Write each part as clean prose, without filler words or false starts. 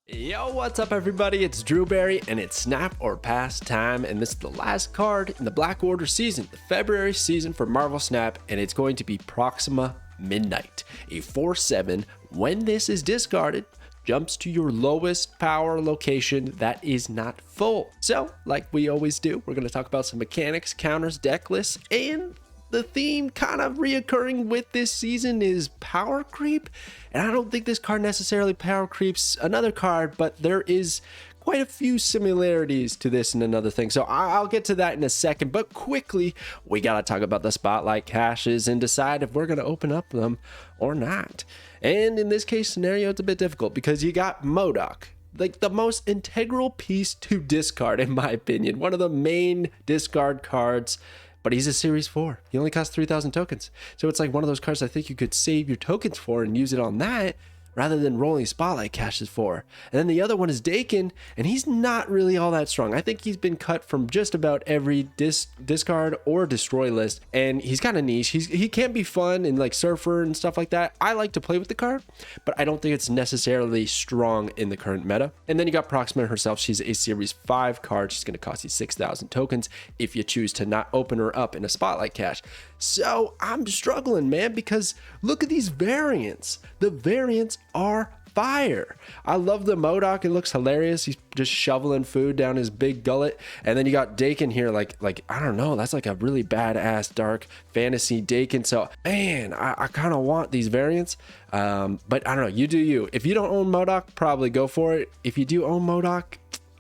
Yo, what's up everybody? It's Drewberry and it's snap or pass time, and this is the last card in the Black Order season, the February season for Marvel Snap, and it's going to be Proxima Midnight, a 4/7. When this is discarded, jumps to your lowest power location that is not full. So, like we always do, we're going to talk about some mechanics, counters, deck lists, and the theme kind of reoccurring with this season is power creep. And I don't think this card necessarily power creeps another card, but there is quite a few similarities to this and another thing. So I'll get to that in a second, but quickly, we got to talk about the spotlight caches and decide if we're going to open up them or not. And in this case scenario, it's a bit difficult because you got MODOK, like the most integral piece to discard, in my opinion. One of the main discard cards, but he's a series 4. He only costs 3,000 tokens. So it's like one of those cards I think you could save your tokens for and use it on that rather than rolling spotlight caches for. And then the other one is Dakin, and he's not really all that strong. I think he's been cut from just about every discard or destroy list, and he's kind of niche. He can be fun and like Surfer and stuff like that. I like to play with the card, but I don't think it's necessarily strong in the current meta. And then you got Proxima herself. She's a series 5 card. She's going to cost you 6,000 tokens if you choose to not open her up in a spotlight cache. So I'm struggling, man, because look at these variants. The variants are fire. I love the MODOK. It looks hilarious. He's just shoveling food down his big gullet. And then you got Dakin here, like I don't know, that's like a really badass dark fantasy Dakin. So man, I kind of want these variants. But I don't know, you do you. If you don't own MODOK, probably go for it. If you do own MODOK,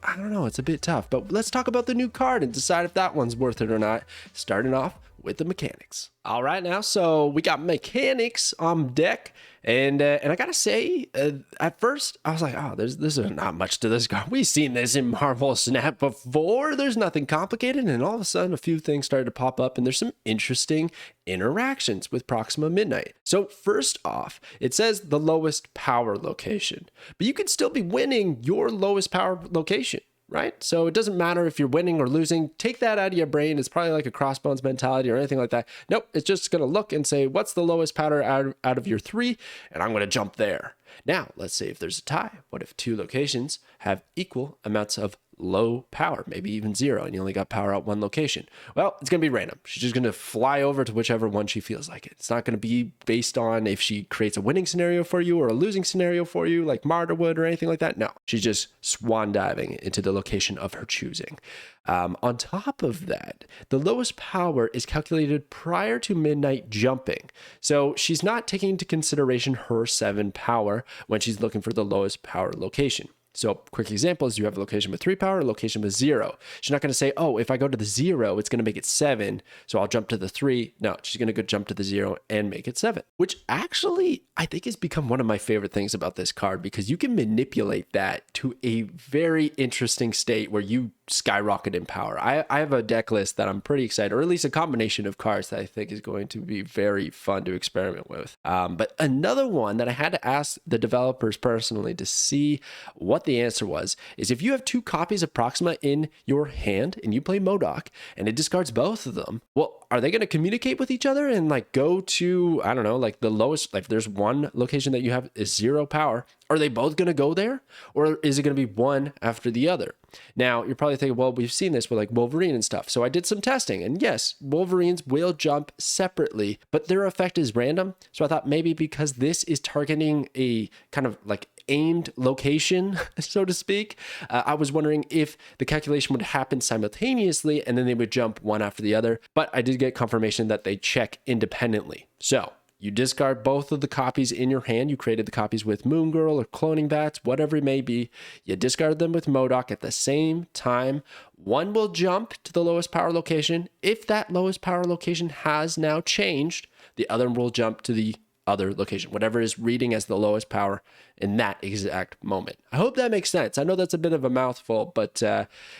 I don't know, it's a bit tough. But let's talk about the new card and decide if that one's worth it or not. Starting off with the mechanics. All right, now, so we got mechanics on deck, and I gotta say, at first I was like, oh, there's not much to this card. We've seen this in Marvel Snap before. There's nothing complicated, and all of a sudden a few things started to pop up, and there's some interesting interactions with Proxima Midnight. So first off, it says the lowest power location, but you could still be winning your lowest power location, right? So it doesn't matter if you're winning or losing. Take that out of your brain. It's probably like a crossbones mentality or anything like that. Nope, it's just going to look and say, what's the lowest power out of your 3? And I'm going to jump there. Now, let's say if there's a tie. What if 2 locations have equal amounts of low power, maybe even 0, and you only got power out 1 location? Well, it's going to be random. She's just going to fly over to whichever one she feels like it. It's not going to be based on if she creates a winning scenario for you or a losing scenario for you, like Marta would or anything like that. No, she's just swan diving into the location of her choosing. On top of that, the lowest power is calculated prior to Midnight jumping. So she's not taking into consideration her 7 power when she's looking for the lowest power location. So quick example is you have a location with 3 power, a location with 0. She's not going to say, oh, if I go to the 0, it's going to make it 7, so I'll jump to the 3. No, she's going to go jump to the 0 and make it 7, which actually I think has become one of my favorite things about this card, because you can manipulate that to a very interesting state where you skyrocket in power. I have a deck list that I'm pretty excited, or at least a combination of cards that I think is going to be very fun to experiment with. But another one that I had to ask the developers personally to see what the answer was is if you have 2 copies of Proxima in your hand and you play MODOK and it discards both of them, well, are they going to communicate with each other and like go to, I don't know, like the lowest, like there's one location that you have is 0 power. Are they both going to go there, or is it going to be one after the other? Now, you're probably thinking, well, we've seen this with like Wolverine and stuff. So I did some testing, and yes, Wolverines will jump separately, but their effect is random. So I thought maybe because this is targeting a kind of like aimed location, so to speak, I was wondering if the calculation would happen simultaneously and then they would jump one after the other. But I did get confirmation that they check independently. So you discard both of the copies in your hand. You created the copies with Moon Girl or Cloning Bats, whatever it may be. You discard them with MODOK at the same time. One will jump to the lowest power location. If that lowest power location has now changed, the other will jump to the other location, whatever is reading as the lowest power in that exact moment. I hope that makes sense. I know that's a bit of a mouthful, but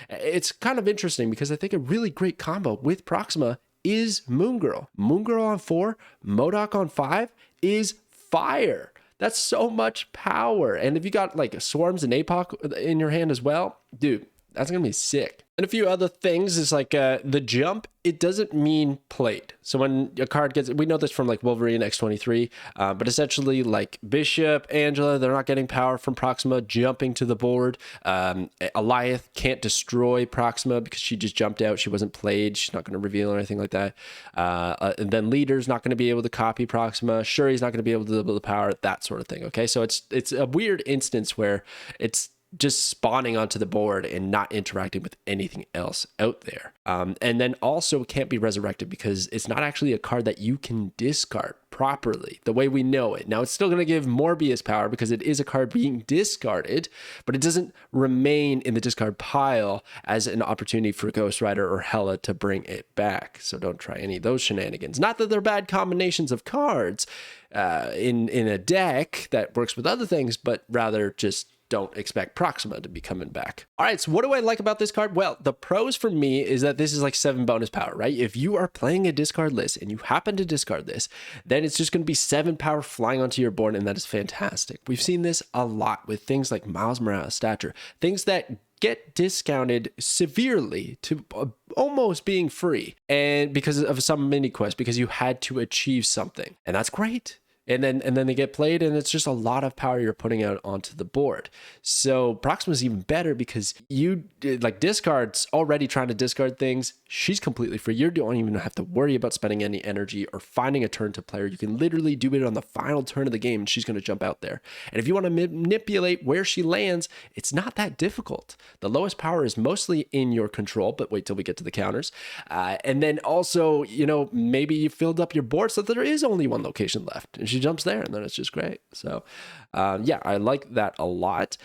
it's kind of interesting because I think a really great combo with Proxima is Moon Girl. Moon Girl on 4, MODOK on 5 is fire. That's so much power. And if you got like Swarms and APOC in your hand as well, dude, that's going to be sick. And a few other things is like the jump, it doesn't mean played. So when a card gets, we know this from like Wolverine X23, but essentially like Bishop, Angela, they're not getting power from Proxima jumping to the board. Eliath can't destroy Proxima because she just jumped out. She wasn't played. She's not going to reveal or anything like that. And then Leader's not going to be able to copy Proxima. Shuri's not going to be able to double the power, that sort of thing. Okay, so it's a weird instance where it's just spawning onto the board and not interacting with anything else out there. And then also it can't be resurrected because it's not actually a card that you can discard properly the way we know it. Now it's still going to give Morbius power because it is a card being discarded, but it doesn't remain in the discard pile as an opportunity for Ghost Rider or Hela to bring it back. So don't try any of those shenanigans. Not that they're bad combinations of cards in a deck that works with other things, but rather just don't expect Proxima to be coming back. All right, so what do I like about this card? Well, the pros for me is that this is like 7 bonus power, right? If you are playing a discard list and you happen to discard this, then it's just going to be 7 power flying onto your board, and that is fantastic. We've seen this a lot with things like Miles Morales Stature, things that get discounted severely to almost being free, and because of some mini quest, because you had to achieve something, and that's great. And then they get played, and it's just a lot of power you're putting out onto the board. So Proxima's even better because you like discards already trying to discard things. She's completely free. You don't even have to worry about spending any energy or finding a turn to play her. You can literally do it on the final turn of the game, and she's going to jump out there. And if you want to manipulate where she lands, it's not that difficult. The lowest power is mostly in your control, but wait till we get to the counters. And then also, you know, maybe you filled up your board so that there is only one location left, and she jumps there, and then it's just great. So yeah, I like that a lot.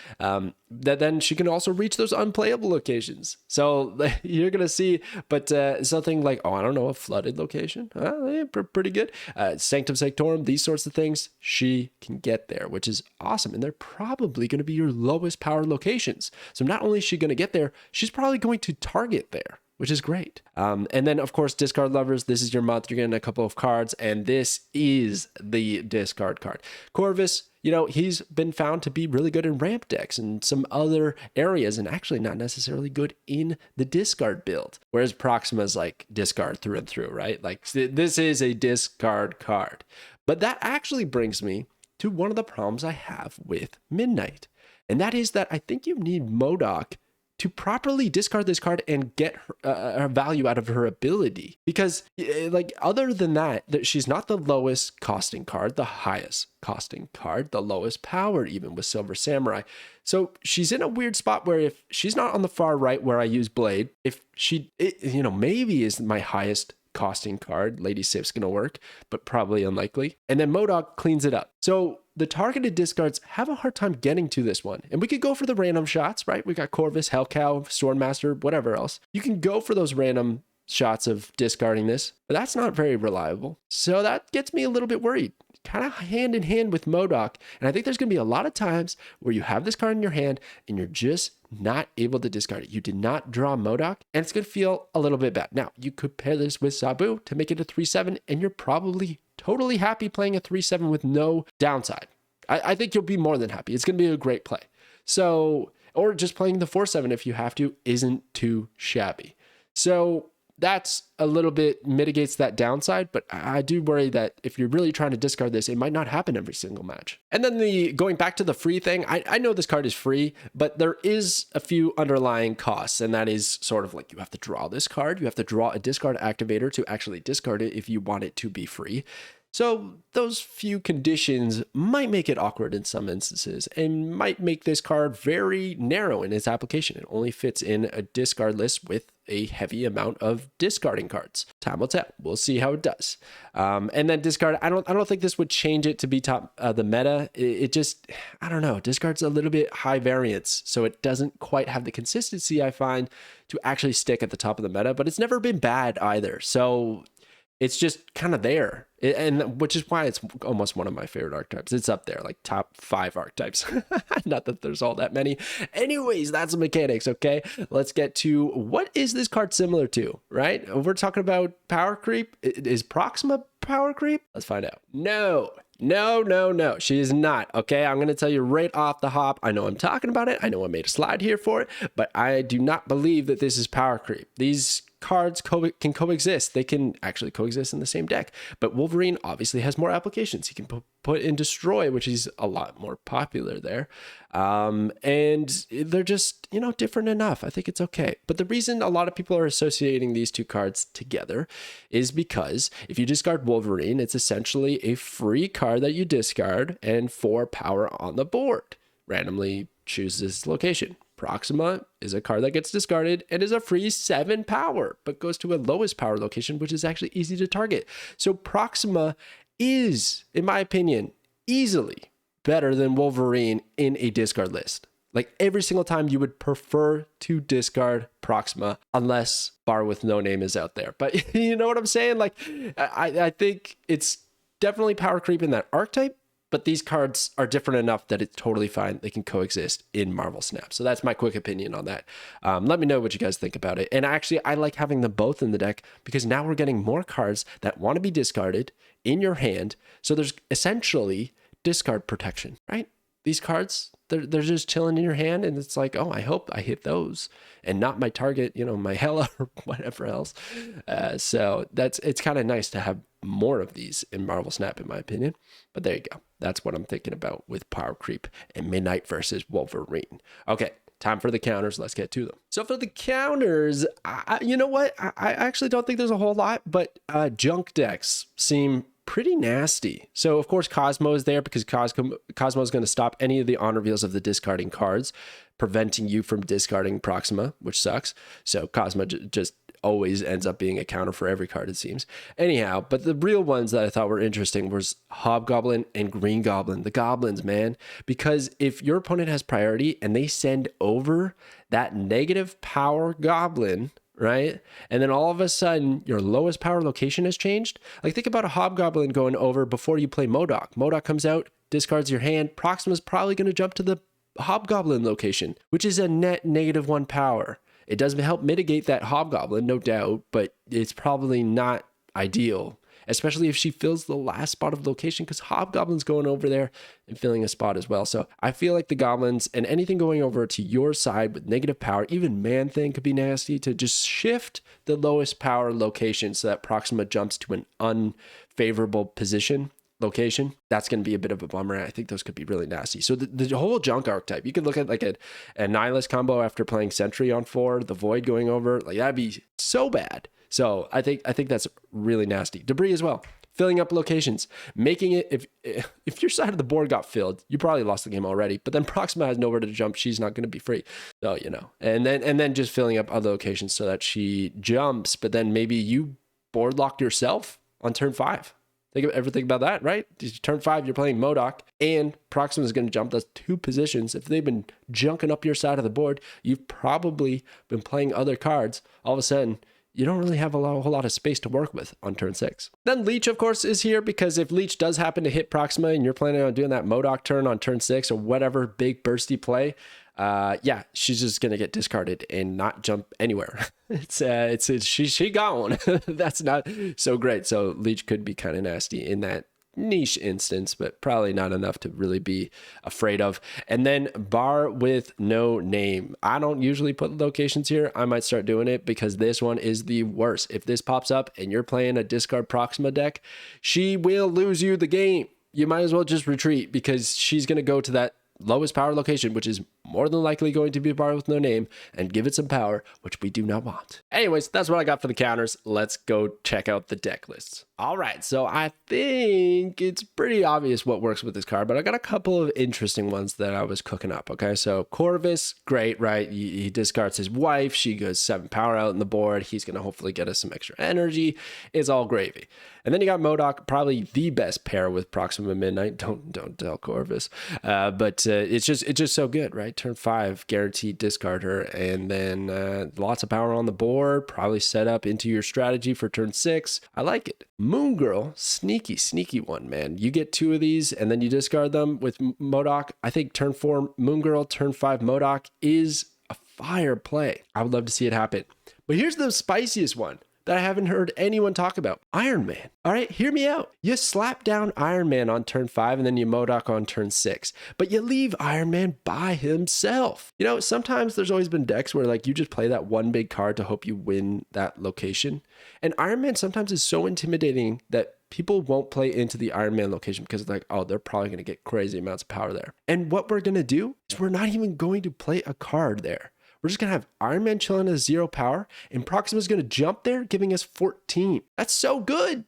That then she can also reach those unplayable locations. So you're gonna see, but something like, oh, I don't know, a flooded location, yeah, pretty good. Sanctum Sanctorum, these sorts of things, she can get there, which is awesome. And they're probably going to be your lowest power locations. So not only is she going to get there, she's probably going to target there, which is great. And then, of course, discard lovers. This is your month. You're getting a couple of cards, and this is the discard card. Corvus, you know, he's been found to be really good in ramp decks and some other areas, and actually not necessarily good in the discard build. Whereas Proxima's like discard through and through, right? Like this is a discard card. But that actually brings me to one of the problems I have with Midnight. And that is that I think you need MODOK to properly discard this card and get her value out of her ability. Because like other than that, she's not the lowest costing card, the highest costing card, the lowest power even with Silver Samurai. So she's in a weird spot where if she's not on the far right where I use Blade, if she, you know, maybe is my highest costing card, Lady Sif's gonna work, but probably unlikely. And then MODOK cleans it up. So the targeted discards have a hard time getting to this one. And we could go for the random shots, right? We got Corvus, Hellcow, Swordmaster, whatever else. You can go for those random shots of discarding this, but that's not very reliable. So that gets me a little bit worried. Kind of hand in hand with MODOK. And I think there's going to be a lot of times where you have this card in your hand and you're just not able to discard it. You did not draw MODOK, and it's going to feel a little bit bad. Now, you could pair this with Zabu to make it a 3/7, and you're probably totally happy playing a 3/7 with no downside. I think you'll be more than happy. It's going to be a great play. So, or just playing the 4/7 if you have to isn't too shabby. So that's a little bit mitigates that downside, but I do worry that if you're really trying to discard this, it might not happen every single match. And then going back to the free thing, I know this card is free, but there is a few underlying costs, and that is sort of like you have to draw this card, you have to draw a discard activator to actually discard it if you want it to be free. So those few conditions might make it awkward in some instances and might make this card very narrow in its application. It only fits in a discard list with a heavy amount of discarding cards. Time will tell. We'll see how it does. And then discard, I don't think this would change it to be top the meta. It just, I don't know, discard's a little bit high variance, so it doesn't quite have the consistency I find to actually stick at the top of the meta, but it's never been bad either. So it's just kind of there, and which is why it's almost one of my favorite archetypes. It's up there, like top 5 archetypes. Not that there's all that many. Anyways, that's the mechanics, okay? Let's get to what is this card similar to, right? We're talking about power creep. Is Proxima power creep? Let's find out. No, No, no, no, she is not. Okay, I'm going to tell you right off the hop. I know I'm talking about it. I know I made a slide here for it, but I do not believe that this is power creep. These cards can coexist. They can actually coexist in the same deck, but Wolverine obviously has more applications. He can put in Destroy, which is a lot more popular there. And they're just, you know, different enough. I think it's okay. But the reason a lot of people are associating these two cards together is because if you discard Wolverine, it's essentially a free card that you discard and 4 power on the board. Randomly choose this location. Proxima is a card that gets discarded and is a free 7 power, but goes to a lowest power location, which is actually easy to target. So Proxima is, in my opinion, easily better than Wolverine in a discard list. Like every single time you would prefer to discard Proxima unless Bar with No Name is out there. But you know what I'm saying? Like I think it's definitely power creep in that archetype, but these cards are different enough that it's totally fine. They can coexist in Marvel Snap. So that's my quick opinion on that. Let me know what you guys think about it. And actually, I like having them both in the deck because now we're getting more cards that want to be discarded in your hand. So there's essentially discard protection, right? These cards, they're just chilling in your hand, and it's like, oh, I hope I hit those and not my target, you know, my Hela or whatever else. So it's kind of nice to have more of these in Marvel Snap, in my opinion. But there you go. That's what I'm thinking about with Power Creep and Midnight versus Wolverine. Okay, time for the counters. Let's get to them. So for the counters, you know what? I actually don't think there's a whole lot, but junk decks seem pretty nasty. So of course Cosmo is there because Cosmo is going to stop any of the on reveals of the discarding cards, preventing you from discarding Proxima, which sucks. So Cosmo just always ends up being a counter for every card, it seems. Anyhow, but the real ones that I thought were interesting was Hobgoblin and Green Goblin. The goblins, man, because if your opponent has priority and they send over that negative power goblin, right? And then all of a sudden your lowest power location has changed. Like think about a Hobgoblin going over before you play MODOK. MODOK comes out, discards your hand. Proxima's probably going to jump to the Hobgoblin location, which is a net -1 power. It does help mitigate that Hobgoblin, no doubt, but it's probably not ideal, especially if she fills the last spot of location, because Hobgoblin's going over there and filling a spot as well. So I feel like the goblins and anything going over to your side with negative power, even Man-Thing could be nasty, to just shift the lowest power location so that Proxima jumps to an unfavorable position. Location, that's going to be a bit of a bummer. I think those could be really nasty. So the whole junk archetype, you could look at like a Nihilist combo after playing Sentry on 4, the Void going over, like that'd be so bad. So I think that's really nasty. Debris as well, filling up locations, making it, if your side of the board got filled, you probably lost the game already, but then Proxima has nowhere to jump. She's not going to be free. So, you know, and then just filling up other locations so that she jumps, but then maybe you board locked yourself on turn 5. Think about that, right? Turn 5, you're playing MODOK, and Proxima is going to jump those 2 positions. If they've been junking up your side of the board, you've probably been playing other cards. All of a sudden, you don't really have a whole lot of space to work with on turn 6. Then Leech, of course, is here because if Leech does happen to hit Proxima and you're planning on doing that MODOK turn on turn 6 or whatever big bursty play, yeah, she's just gonna get discarded and not jump anywhere. She got one. That's not so great. So Leech could be kind of nasty in that niche instance, but probably not enough to really be afraid of. And then Bar with No Name. I don't usually put locations here. I might start doing it because this one is the worst. If this pops up and you're playing a discard Proxima deck, she will lose you the game. You might as well just retreat because she's gonna go to that lowest power location, which is more than likely going to be a Bar with No Name, and give it some power, which we do not want. Anyways, that's what I got for the counters. Let's go check out the deck lists. All right, so I think it's pretty obvious what works with this card, but I got a couple of interesting ones that I was cooking up, okay? So Corvus, great, right? He discards his wife. She goes 7 power out in the board. He's going to hopefully get us some extra energy. It's all gravy. And then you got MODOK, probably the best pair with Proxima Midnight. Don't tell Corvus. But it's just so good, right? Turn 5, guaranteed discard her, and then lots of power on the board, probably set up into your strategy for turn 6. I like it. Moon Girl, sneaky one, man. You get 2 of these and then you discard them with MODOK. I think turn 4 Moon Girl, turn 5 MODOK is a fire play. I would love to see it happen. But here's the spiciest one. that I haven't heard anyone talk about. Iron Man. All right, hear me out. You slap down Iron Man on turn 5 and then you Modok on turn 6, but you leave Iron Man by himself. You know, sometimes there's always been decks where like you just play that one big card to hope you win that location. And Iron Man sometimes is so intimidating that people won't play into the Iron Man location because it's like, oh, they're probably going to get crazy amounts of power there. And what we're going to do is we're not even going to play a card there. We're just going to have Iron Man chilling at 0 power, and Proxima is going to jump there, giving us 14. That's so good.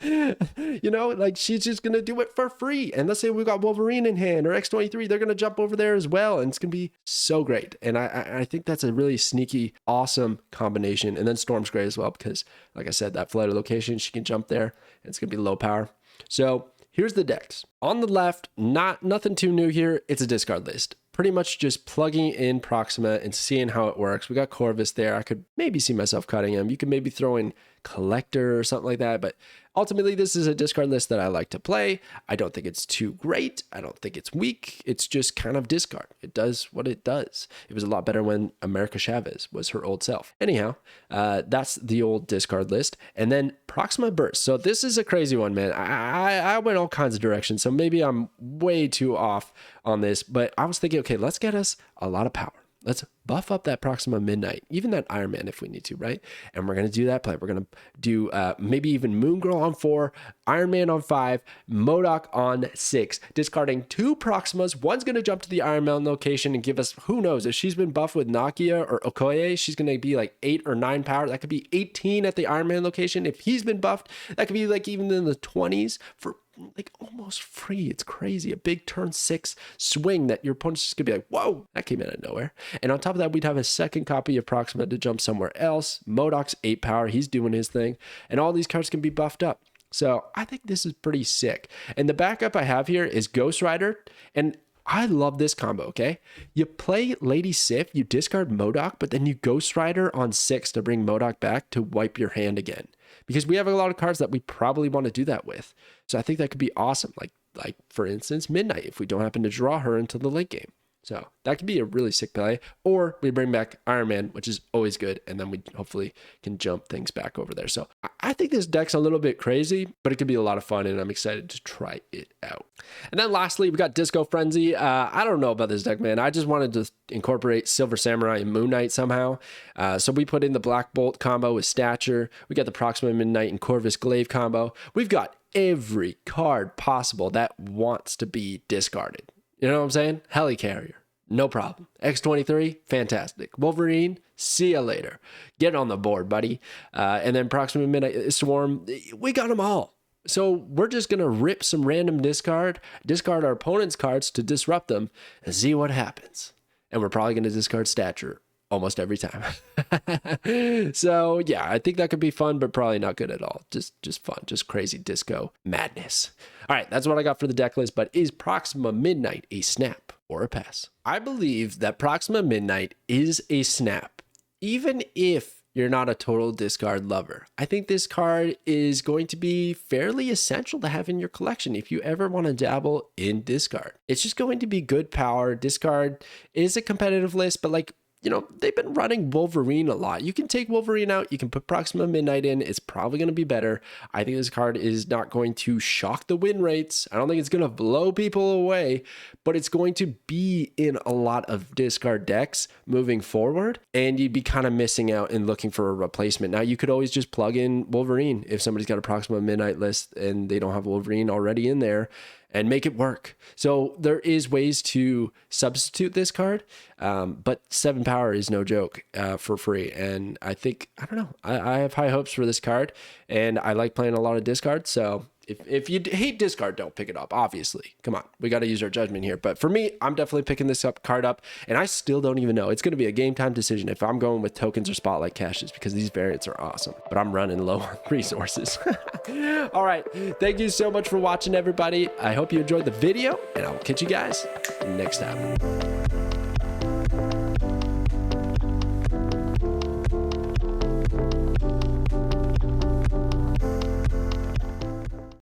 You know, like she's just going to do it for free. And let's say we got Wolverine in hand or X-23, they're going to jump over there as well. And it's going to be so great. And I think that's a really sneaky, awesome combination. And then Storm's great as well because, like I said, that flooded location, she can jump there. And it's going to be low power. So here's the decks. On the left, nothing too new here. It's a discard list. Pretty much just plugging in Proxima and seeing how it works. We got Corvus there. I could maybe see myself cutting him. You could maybe throw in Collector or something like that. But ultimately, this is a discard list that I like to play. I don't think it's too great. I don't think it's weak. It's just kind of discard. It does what it does. It was a lot better when America Chavez was her old self. Anyhow, that's the old discard list. And then Proxima Burst. So this is a crazy one, man. I went all kinds of directions. So maybe I'm way too off on this. But I was thinking, okay, let's get us a lot of power. Let's buff up that Proxima Midnight, even that Iron Man if we need to, right? And we're going to do that play. We're going to do maybe even Moon Girl on 4, Iron Man on 5, Modok on 6, discarding 2 Proximas. One's going to jump to the Iron Man location and give us, who knows, if she's been buffed with Nakia or Okoye, she's going to be like 8 or 9 power. That could be 18 at the Iron Man location. If he's been buffed, that could be like even in the 20s for like almost free. It's crazy. A big turn 6 swing that your opponent's just gonna be like, whoa, that came out of nowhere. And on top of that, we'd have a second copy of Proxima to jump somewhere else. Modok's 8 power, he's doing his thing, and all these cards can be buffed up. So I think this is pretty sick. And the backup I have here is Ghost Rider, and I love this combo, okay? You play Lady Sif, you discard Modok, but then you Ghost Rider on 6 to bring Modok back to wipe your hand again. Because we have a lot of cards that we probably want to do that with. So I think that could be awesome. Like for instance, Midnight, if we don't happen to draw her into the late game. So that could be a really sick play. Or we bring back Iron Man, which is always good. And then we hopefully can jump things back over there. So I think this deck's a little bit crazy, but it could be a lot of fun. And I'm excited to try it out. And then lastly, we got Disco Frenzy. I don't know about this deck, man. I just wanted to incorporate Silver Samurai and Moon Knight somehow. So we put in the Black Bolt combo with Stature. We got the Proxima Midnight and Corvus Glaive combo. We've got every card possible that wants to be discarded. You know what I'm saying? Helicarrier, no problem. X-23, fantastic. Wolverine, see ya later. Get on the board, buddy. And then Proxima Midnight Swarm, we got them all. So we're just going to rip some random discard our opponent's cards to disrupt them, and see what happens. And we're probably going to discard Stature almost every time. So yeah, I think that could be fun, but probably not good at all. Just fun, just crazy disco madness. All right, that's what I got for the deck list, but is Proxima Midnight a snap or a pass? I believe that Proxima Midnight is a snap, even if you're not a total discard lover. I think this card is going to be fairly essential to have in your collection if you ever want to dabble in discard. It's just going to be good power. Discard is a competitive list, but like, you know, they've been running Wolverine a lot. You can take Wolverine out. You can put Proxima Midnight in. It's probably going to be better. I think this card is not going to shock the win rates. I don't think it's going to blow people away, but it's going to be in a lot of discard decks moving forward, and you'd be kind of missing out in looking for a replacement. Now, you could always just plug in Wolverine if somebody's got a Proxima Midnight list and they don't have Wolverine already in there, and make it work. So there is ways to substitute this card, but 7 power is no joke for free. And I think, I don't know, I have high hopes for this card, and I like playing a lot of discard. So if you hate discard, don't pick it up, obviously. Come on, we got to use our judgment here. But for me, I'm definitely picking this card up, and I still don't even know. It's going to be a game time decision if I'm going with tokens or spotlight caches, because these variants are awesome, but I'm running low on resources. All right, thank you so much for watching, everybody. I hope you enjoyed the video, and I'll catch you guys next time.